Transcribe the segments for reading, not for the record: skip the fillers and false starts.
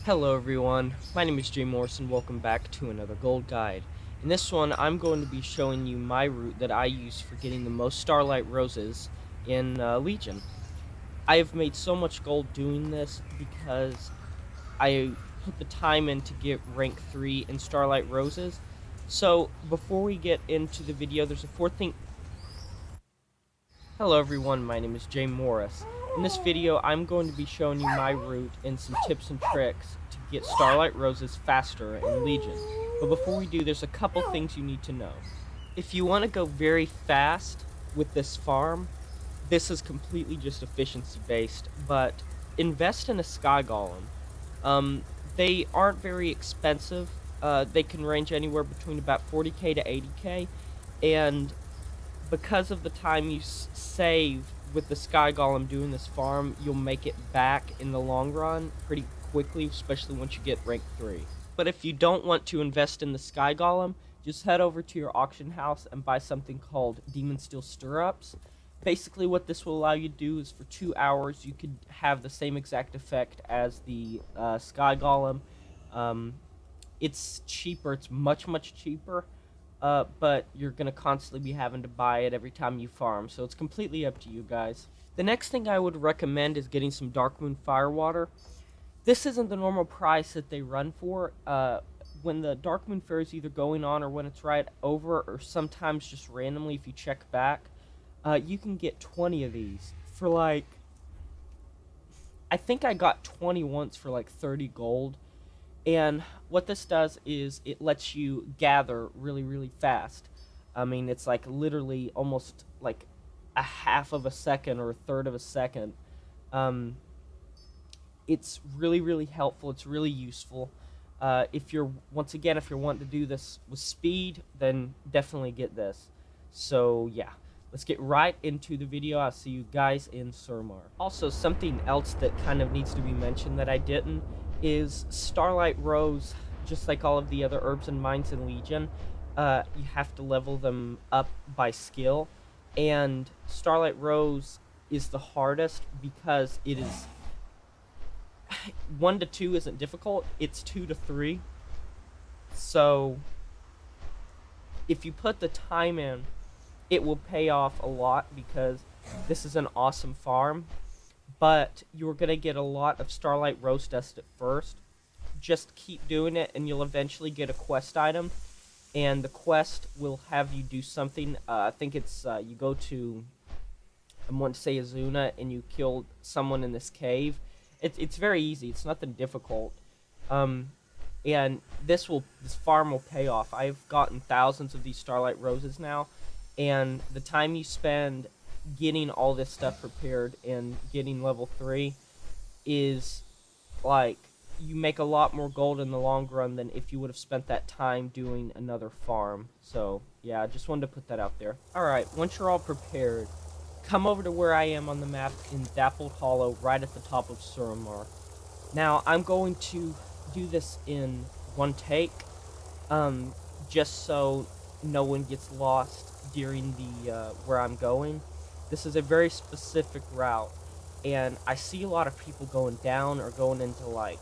Hello everyone, my name is Jay Morris and welcome back to another gold guide. In this one, I'm going to be showing you my route that I use for getting the most Starlight roses in Legion. I have made so much gold doing this because I put the time in to get rank 3 in Starlight roses. So before we get into the video, there's a fourth thing. Hello everyone, my name is Jay Morris. In this video, I'm going to be showing you my route and some tips and tricks to get Starlight Roses faster in Legion. But before we do, there's a couple things you need to know. If you want to go very fast with this farm, this is completely just efficiency based, but invest in a Sky Golem. They aren't very expensive. They can range anywhere between about 40k to 80k, and because of the time you save with the Sky Golem doing this farm, you'll make it back in the long run pretty quickly, especially once you get rank 3. But if you don't want to invest in the Sky Golem, just head over to your auction house and buy something called Demon Steel Stirrups. Basically what this will allow you to do is for 2 hours you could have the same exact effect as the Sky Golem. It's cheaper, it's much cheaper. But you're going to constantly be having to buy it every time you farm, so it's completely up to you guys. The next thing I would recommend is getting some Darkmoon Firewater. This isn't the normal price that they run for. When the Darkmoon Fair is either going on or when it's right over, or sometimes just randomly if you check back, you can get 20 of these for like, I think I got 20 once for like 30 gold. And what this does is it lets you gather really fast. I mean, it's like literally almost like a half of a second or a third of a second. It's really helpful. It's really useful. If you're wanting to do this with speed, then definitely get this. So yeah, let's get right into the video. I'll see you guys in Suramar. Also, something else that kind of needs to be mentioned that I didn't is Starlight Rose, just like all of the other herbs and mines in Legion, you have to level them up by skill, and Starlight Rose is the hardest because it is 1 to 2 isn't difficult, it's 2 to 3. So if you put the time in, it will pay off a lot because this is an awesome farm. But you're going to get a lot of Starlight Rose Dust at first. Just keep doing it and you'll eventually get a quest item. And the quest will have you do something. I think it's, you go to, I want to say Azuna, and you kill someone in this cave. It's very easy. It's nothing difficult. And this farm will pay off. I've gotten thousands of these Starlight Roses now. And the time you spend getting all this stuff prepared and getting level 3 is like, you make a lot more gold in the long run than if you would have spent that time doing another farm. So yeah, I just wanted to put that out there. Alright, once you're all prepared, come over to where I am on the map in Dappled Hollow, right at the top of Suramar. Now I'm going to do this in one take, just so no one gets lost during the where I'm going. This is a very specific route, and I see a lot of people going down or going into like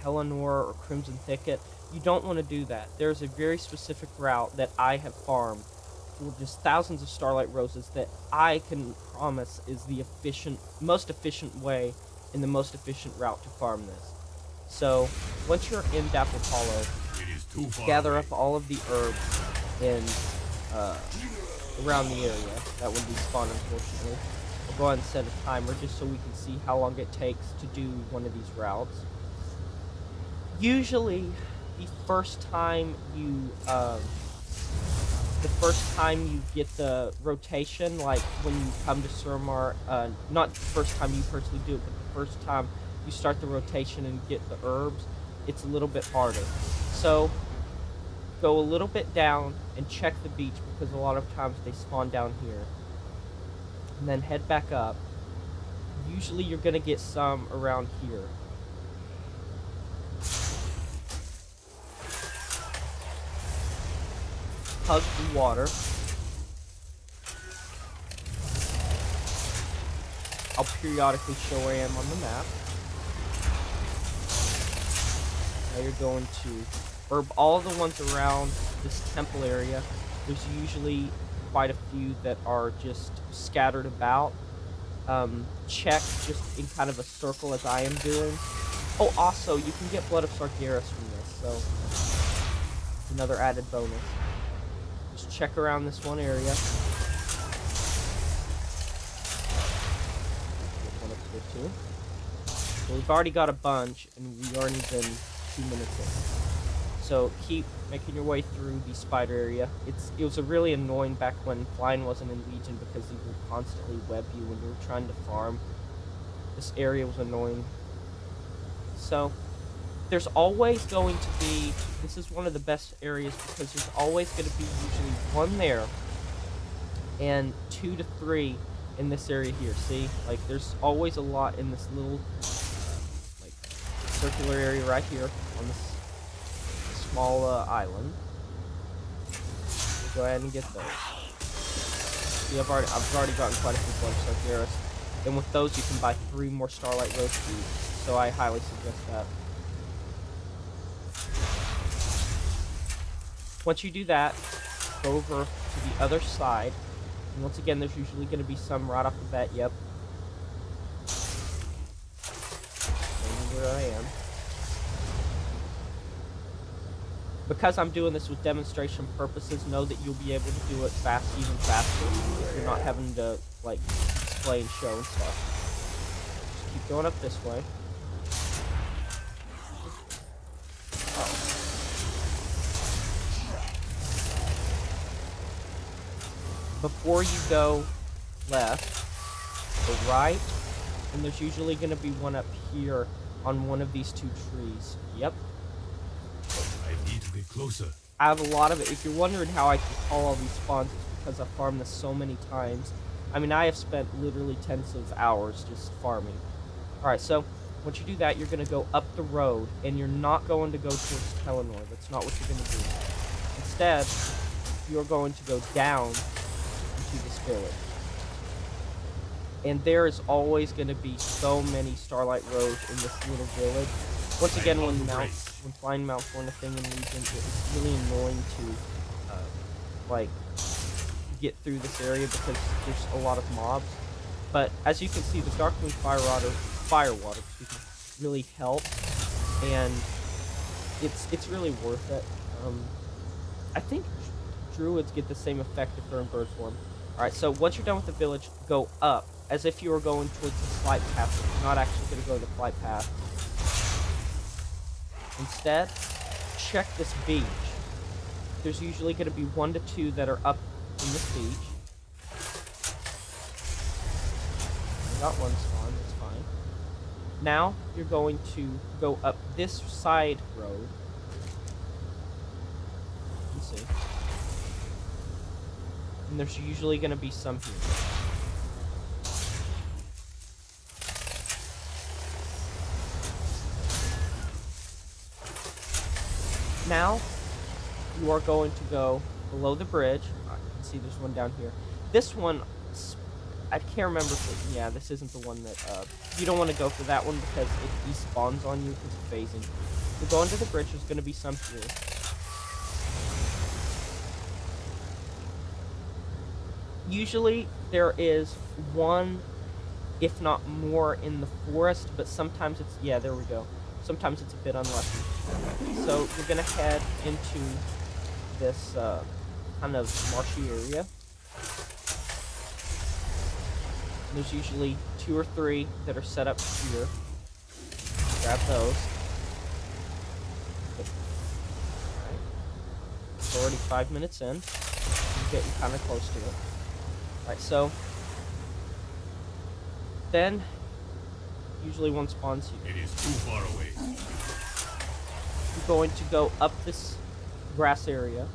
Telenor or Crimson Thicket. You don't want to do that. There's a very specific route that I have farmed for just thousands of Starlight Roses that I can promise is the most efficient way and the most efficient route to farm this. So once you're in Dappled Hollow, gather up all of the herbs and around the area. That would be spawned, unfortunately. I'll go ahead and set a timer just so we can see how long it takes to do one of these routes. Usually, the first time you get the rotation, like when you come to Suramar, not the first time you personally do it, but the first time you start the rotation and get the herbs, it's a little bit harder. So go a little bit down and check the beach, because a lot of times they spawn down here. And then head back up. Usually you're going to get some around here. Hug the water. I'll periodically show where I am on the map. Now you're going to herb all the ones around this temple area. There's usually quite a few that are just scattered about. Check just in kind of a circle as I am doing. Oh, also, you can get Blood of Sargeras from this, so another added bonus. Just check around this one area. Get one up here too. So we've already got a bunch, and we've already been 2 minutes in. So keep making your way through the spider area. It was a really annoying back when flying wasn't in Legion because they would constantly web you when you were trying to farm. This area was annoying. So there's always going to be, this is one of the best areas because there's always going to be usually one there and 2 to 3 in this area here. See, like there's always a lot in this little like circular area right here on this small island. We'll go ahead and get those. See, I've already gotten quite a few Blood of Sargeras, and with those you can buy 3 more Starlight Rose Seeds. So I highly suggest that. Once you do that, go over to the other side, and once again, there's usually going to be some right off the bat. Yep. Where I am. Because I'm doing this with demonstration purposes, know that you'll be able to do it even faster. You're not having to, like, display and show and stuff. Just keep going up this way. Oh. Before you go left, go right, and there's usually going to be one up here on one of these 2 trees. Yep. I need to get closer. I have a lot of it. If you're wondering how I can call all these spawns, it's because I've farmed this so many times. I mean, I have spent literally tens of hours just farming. Alright, so once you do that, you're going to go up the road, and you're not going to go towards Telenor. That's not what you're going to do. Instead, you're going to go down into this village. And there is always going to be so many Starlight Rose in this little village. Once again, when flying mounts weren't a thing in Legion, it was really annoying to, like, get through this area because there's a lot of mobs. But as you can see, the Darkmoon Firewater really helps, and it's really worth it. I think druids get the same effect if they're in bird form. Alright, so once you're done with the village, go up, as if you were going towards the flight path, but you're not actually going to go to the flight path. Instead, check this beach. There's usually going to be 1 to 2 that are up in this beach. I got one spawn, that's fine. Now, you're going to go up this side road. Let's see. And there's usually going to be some here. Now, you are going to go below the bridge. I can see there's one down here. This one, I can't remember if it, yeah, this isn't the one that, you don't want to go for that one because it despawns on you because of phasing. So go under the bridge, there's going to be some here. Usually, there is 1, if not more, in the forest, but sometimes it's, yeah, there we go. Sometimes it's a bit unlucky. So you're going to head into this kind of marshy area. There's usually 2 or 3 that are set up here. Grab those. Alright. It's already 5 minutes in. You're getting kind of close to it. Alright, so then usually one spawns here. It is too far away. You're going to go up this grass area.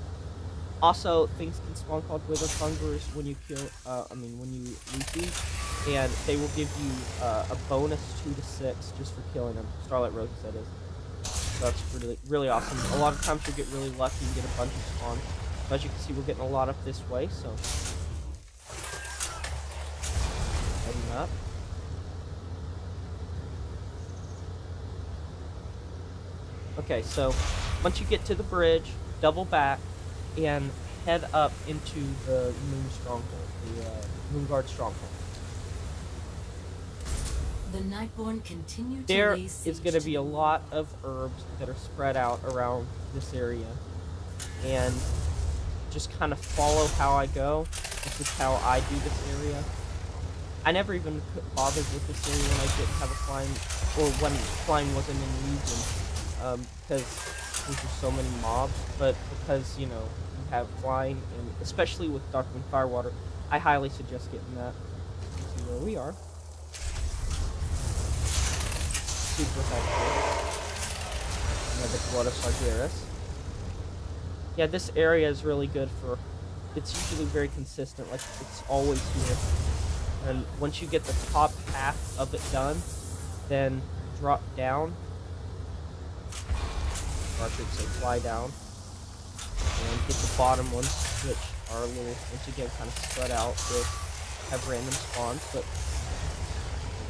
Also, things can spawn called Wither Hungers when you kill, when you loot these, and they will give you a bonus 2 to 6 just for killing them. Starlight Roses, that is. So that's really, really awesome. A lot of times you'll get really lucky and get a bunch of spawns. But as you can see, we're getting a lot up this way, so heading up. Okay, so once you get to the bridge, double back and head up into the Moon Stronghold, the Moonguard Stronghold. The Nightborn continue to There lay is siege going to to be the a moon. lot of herbs that are spread out around this area, and just kind of follow how I go. This is how I do this area. I never even bothered with this area when I didn't have a flying, or when flying wasn't in Legion, because there's just so many mobs. But because, you know, you have flying, and especially with Darkwind Firewater, I highly suggest getting that. Let's see where we are. Super helpful. Another Blood of Sargeras. Yeah, this area is really good for, it's usually very consistent, like it's always here. And once you get the top half of it done, then drop down, or I should say fly down, and get the bottom ones, which are a little, once again, kind of spread out to have random spawns, but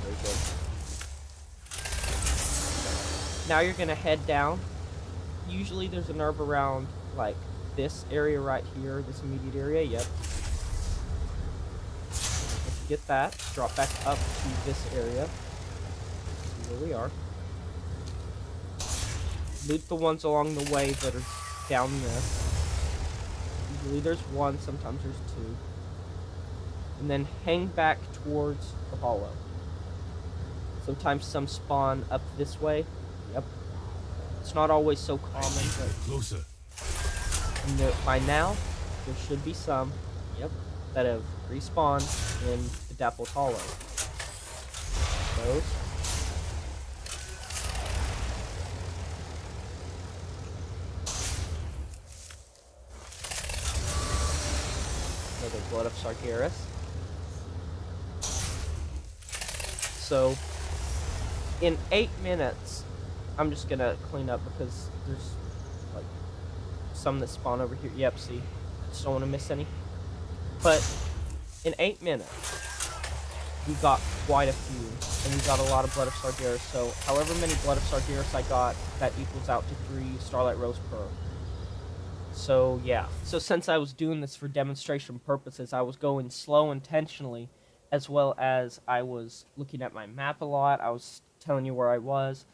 they're very good. Now you're going to head down. Usually there's an herb around, like, this area right here, this immediate area, yep. Once you get that, drop back up to this area. See where we are. Loot the ones along the way that are down this. Usually there's one, sometimes there's two. And then hang back towards the hollow. Sometimes some spawn up this way. Yep. It's not always so common, but Closer. by now, there should be some, yep, that have respawned in the Dappled Hollow. Those. Another Blood of Sargeras. So, in 8 minutes, I'm just gonna clean up because there's, like, some that spawn over here. Yep, see? Just don't want to miss any. But, in 8 minutes, we got quite a few, and we got a lot of Blood of Sargeras, so however many Blood of Sargeras I got, that equals out to 3 Starlight Rose per. So, yeah. So, since I was doing this for demonstration purposes, I was going slow intentionally, as well as I was looking at my map a lot. I was telling you where I was.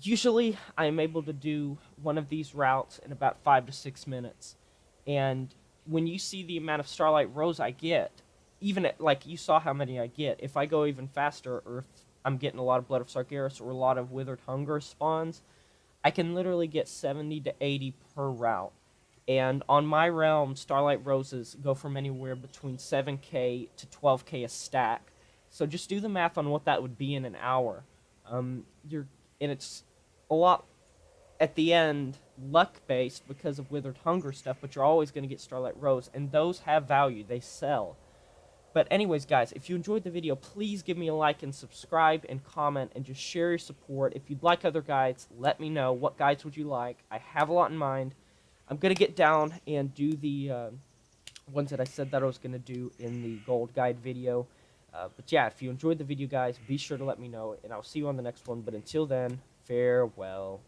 Usually, I am able to do one of these routes in about 5 to 6 minutes. And when you see the amount of Starlight Rose I get, even at, like, you saw how many I get, if I go even faster, or if I'm getting a lot of Blood of Sargeras or a lot of Withered Hunger spawns, I can literally get 70 to 80 per route. And on my realm, Starlight Roses go from anywhere between 7k to 12k a stack. So just do the math on what that would be in an hour. And it's a lot, at the end, luck-based because of Withered Hunger stuff, but you're always going to get Starlight Rose, and those have value. They sell. But anyways, guys, if you enjoyed the video, please give me a like and subscribe and comment and just share your support. If you'd like other guides, let me know. What guides would you like? I have a lot in mind. I'm going to get down and do the ones that I said that I was going to do in the gold guide video. But yeah, if you enjoyed the video, guys, be sure to let me know, and I'll see you on the next one. But until then, farewell.